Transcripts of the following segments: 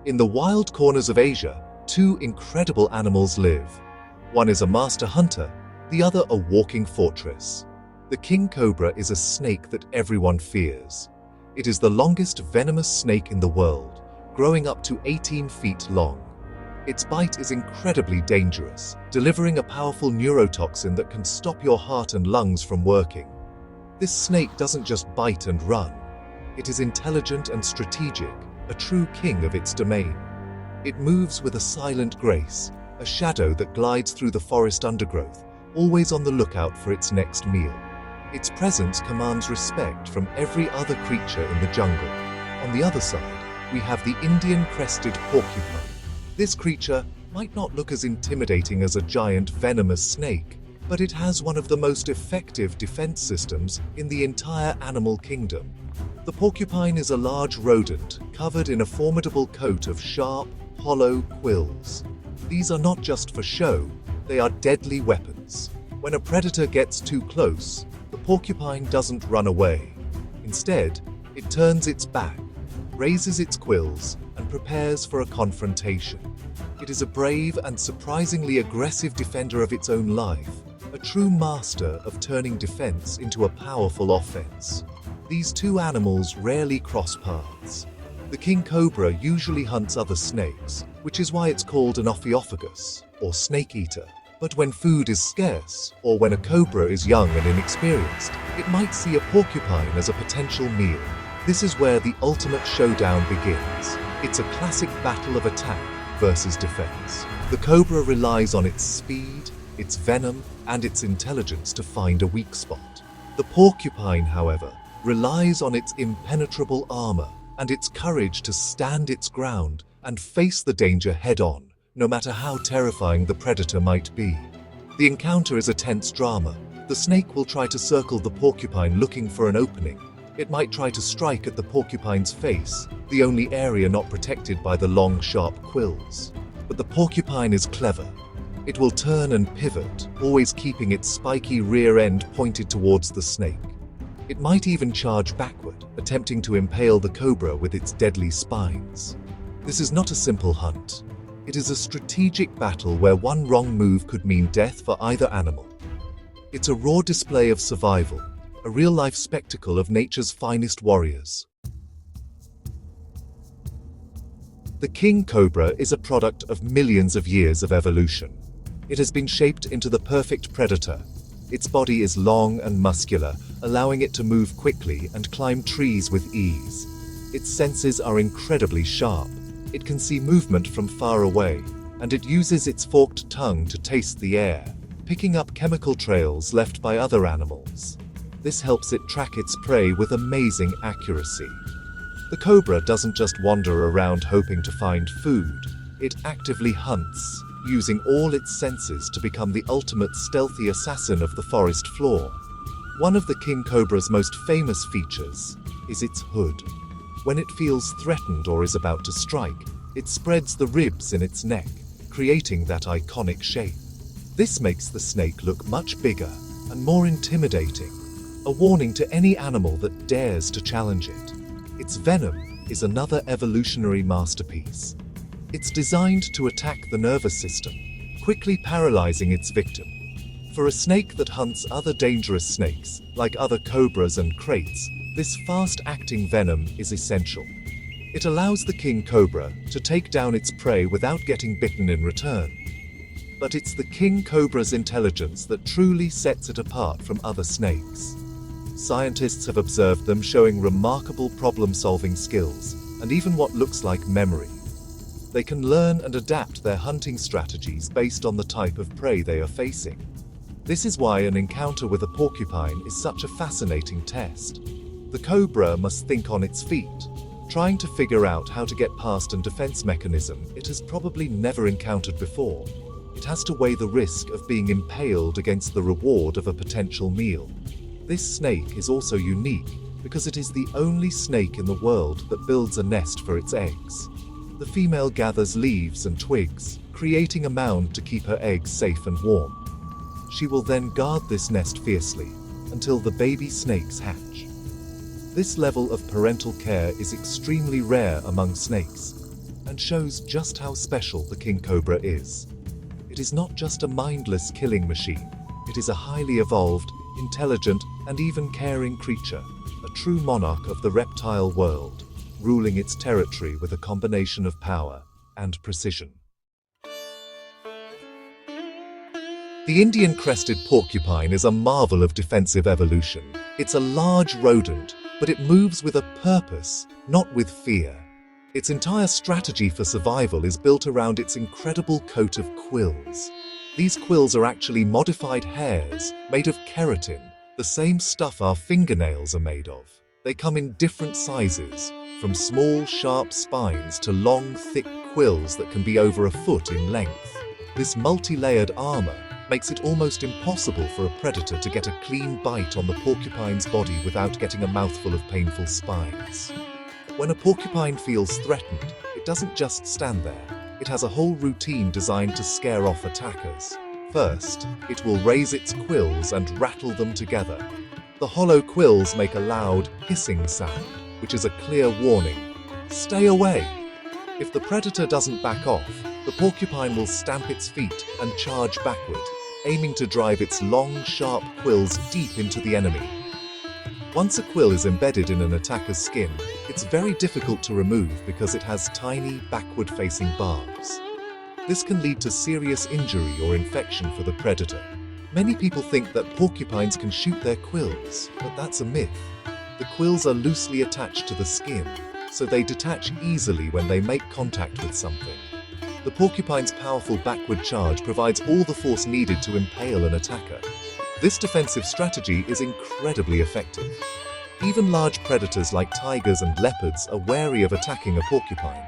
In the wild corners of Asia, two incredible animals live. One is a master hunter, the other a walking fortress. The king cobra is a snake that everyone fears. It is the longest venomous snake in the world, growing up to 18 feet long. Its bite is incredibly dangerous, delivering a powerful neurotoxin that can stop your heart and lungs from working. This snake doesn't just bite and run. It is intelligent and strategic, a true king of its domain. It moves with a silent grace, a shadow that glides through the forest undergrowth, always on the lookout for its next meal. Its presence commands respect from every other creature in the jungle. On the other side, we have the Indian Crested Porcupine. This creature might not look as intimidating as a giant venomous snake, but it has one of the most effective defense systems in the entire animal kingdom. The porcupine is a large rodent covered in a formidable coat of sharp, hollow quills. These are not just for show, they are deadly weapons. When a predator gets too close, the porcupine doesn't run away. Instead, it turns its back, raises its quills, and prepares for a confrontation. It is a brave and surprisingly aggressive defender of its own life, a true master of turning defense into a powerful offense. These two animals rarely cross paths. The king cobra usually hunts other snakes, which is why it's called an Ophiopagus, or snake eater. But when food is scarce, or when a cobra is young and inexperienced, it might see a porcupine as a potential meal. This is where the ultimate showdown begins. It's a classic battle of attack versus defense. The cobra relies on its speed, its venom, and its intelligence to find a weak spot. The porcupine, however, relies on its impenetrable armor and its courage to stand its ground and face the danger head-on, no matter how terrifying the predator might be. The encounter is a tense drama. The snake will try to circle the porcupine looking for an opening. It might try to strike at the porcupine's face, the only area not protected by the long, sharp quills. But the porcupine is clever. It will turn and pivot, always keeping its spiky rear end pointed towards the snake. It might even charge backward, attempting to impale the cobra with its deadly spines. This is not a simple hunt. It is a strategic battle where one wrong move could mean death for either animal. It's a raw display of survival, a real-life spectacle of nature's finest warriors. The king cobra is a product of millions of years of evolution. It has been shaped into the perfect predator. Its body is long and muscular, allowing it to move quickly and climb trees with ease. Its senses are incredibly sharp. It can see movement from far away, and it uses its forked tongue to taste the air, picking up chemical trails left by other animals. This helps it track its prey with amazing accuracy. The cobra doesn't just wander around hoping to find food. It actively hunts, using all its senses to become the ultimate stealthy assassin of the forest floor. One of the king cobra's most famous features is its hood. When it feels threatened or is about to strike, it spreads the ribs in its neck, creating that iconic shape. This makes the snake look much bigger and more intimidating, a warning to any animal that dares to challenge it. Its venom is another evolutionary masterpiece. It's designed to attack the nervous system, quickly paralyzing its victim. For a snake that hunts other dangerous snakes, like other cobras and kraits, this fast-acting venom is essential. It allows the king cobra to take down its prey without getting bitten in return. But it's the king cobra's intelligence that truly sets it apart from other snakes. Scientists have observed them showing remarkable problem-solving skills, and even what looks like memory. They can learn and adapt their hunting strategies based on the type of prey they are facing. This is why an encounter with a porcupine is such a fascinating test. The cobra must think on its feet, trying to figure out how to get past a defense mechanism it has probably never encountered before. It has to weigh the risk of being impaled against the reward of a potential meal. This snake is also unique because it is the only snake in the world that builds a nest for its eggs. The female gathers leaves and twigs, creating a mound to keep her eggs safe and warm. She will then guard this nest fiercely until the baby snakes hatch. This level of parental care is extremely rare among snakes, and shows just how special the King Cobra is. It is not just a mindless killing machine. It is a highly evolved, intelligent, and even caring creature, a true monarch of the reptile world, ruling its territory with a combination of power and precision. The Indian Crested Porcupine is a marvel of defensive evolution. It's a large rodent, but it moves with a purpose, not with fear. Its entire strategy for survival is built around its incredible coat of quills. These quills are actually modified hairs made of keratin, the same stuff our fingernails are made of. They come in different sizes, from small, sharp spines to long, thick quills that can be over a foot in length. This multi-layered armor makes it almost impossible for a predator to get a clean bite on the porcupine's body without getting a mouthful of painful spines. When a porcupine feels threatened, it doesn't just stand there. It has a whole routine designed to scare off attackers. First, it will raise its quills and rattle them together. The hollow quills make a loud, hissing sound, which is a clear warning. Stay away! If the predator doesn't back off, the porcupine will stamp its feet and charge backward, aiming to drive its long, sharp quills deep into the enemy. Once a quill is embedded in an attacker's skin, it's very difficult to remove because it has tiny, backward-facing barbs. This can lead to serious injury or infection for the predator. Many people think that porcupines can shoot their quills, but that's a myth. The quills are loosely attached to the skin, so they detach easily when they make contact with something. The porcupine's powerful backward charge provides all the force needed to impale an attacker. This defensive strategy is incredibly effective. Even large predators like tigers and leopards are wary of attacking a porcupine.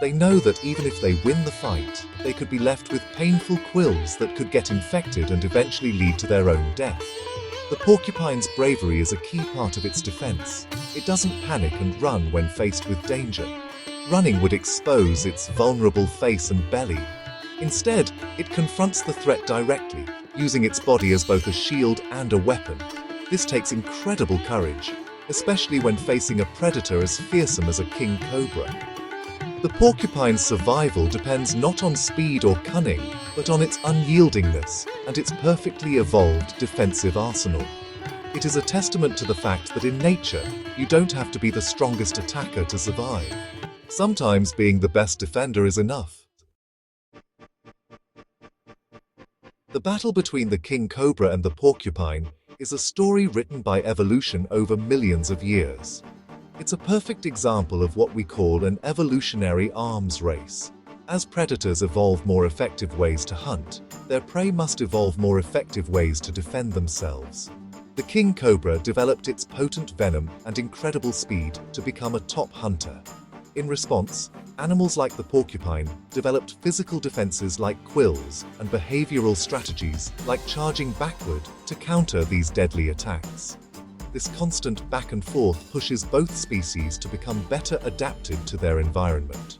They know that even if they win the fight, they could be left with painful quills that could get infected and eventually lead to their own death. The porcupine's bravery is a key part of its defense. It doesn't panic and run when faced with danger. Running would expose its vulnerable face and belly. Instead, it confronts the threat directly, using its body as both a shield and a weapon. This takes incredible courage, especially when facing a predator as fearsome as a king cobra. The porcupine's survival depends not on speed or cunning, but on its unyieldingness and its perfectly evolved defensive arsenal. It is a testament to the fact that in nature, you don't have to be the strongest attacker to survive. Sometimes being the best defender is enough. The battle between the king cobra and the porcupine is a story written by evolution over millions of years. It's a perfect example of what we call an evolutionary arms race. As predators evolve more effective ways to hunt, their prey must evolve more effective ways to defend themselves. The king cobra developed its potent venom and incredible speed to become a top hunter. In response, animals like the porcupine developed physical defenses like quills and behavioral strategies like charging backward to counter these deadly attacks. This constant back and forth pushes both species to become better adapted to their environment.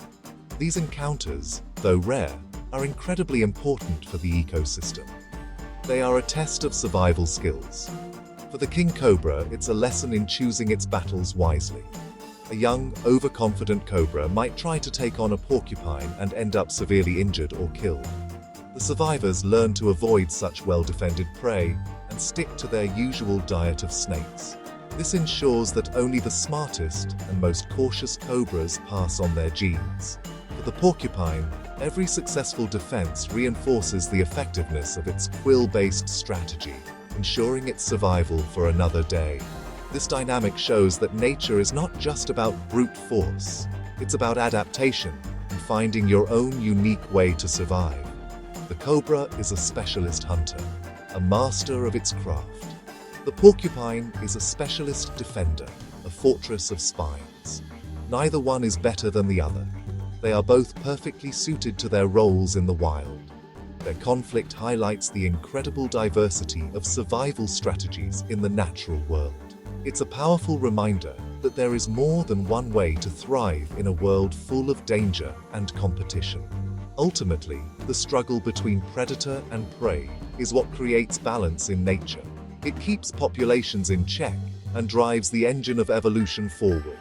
These encounters, though rare, are incredibly important for the ecosystem. They are a test of survival skills. For the king cobra, it's a lesson in choosing its battles wisely. A young, overconfident cobra might try to take on a porcupine and end up severely injured or killed. The survivors learn to avoid such well-defended prey and stick to their usual diet of snakes. This ensures that only the smartest and most cautious cobras pass on their genes. For the porcupine, every successful defense reinforces the effectiveness of its quill-based strategy, ensuring its survival for another day. This dynamic shows that nature is not just about brute force. It's about adaptation and finding your own unique way to survive. The cobra is a specialist hunter, a master of its craft. The porcupine is a specialist defender, a fortress of spines. Neither one is better than the other. They are both perfectly suited to their roles in the wild. Their conflict highlights the incredible diversity of survival strategies in the natural world. It's a powerful reminder that there is more than one way to thrive in a world full of danger and competition. Ultimately, the struggle between predator and prey is what creates balance in nature. It keeps populations in check and drives the engine of evolution forward.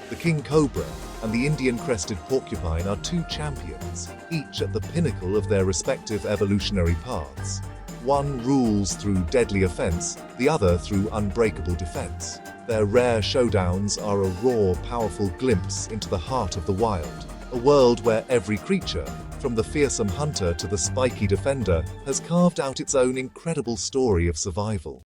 The king cobra, and the Indian Crested Porcupine are two champions, each at the pinnacle of their respective evolutionary paths. One rules through deadly offense, the other through unbreakable defense. Their rare showdowns are a raw, powerful glimpse into the heart of the wild, a world where every creature, from the fearsome hunter to the spiky defender, has carved out its own incredible story of survival.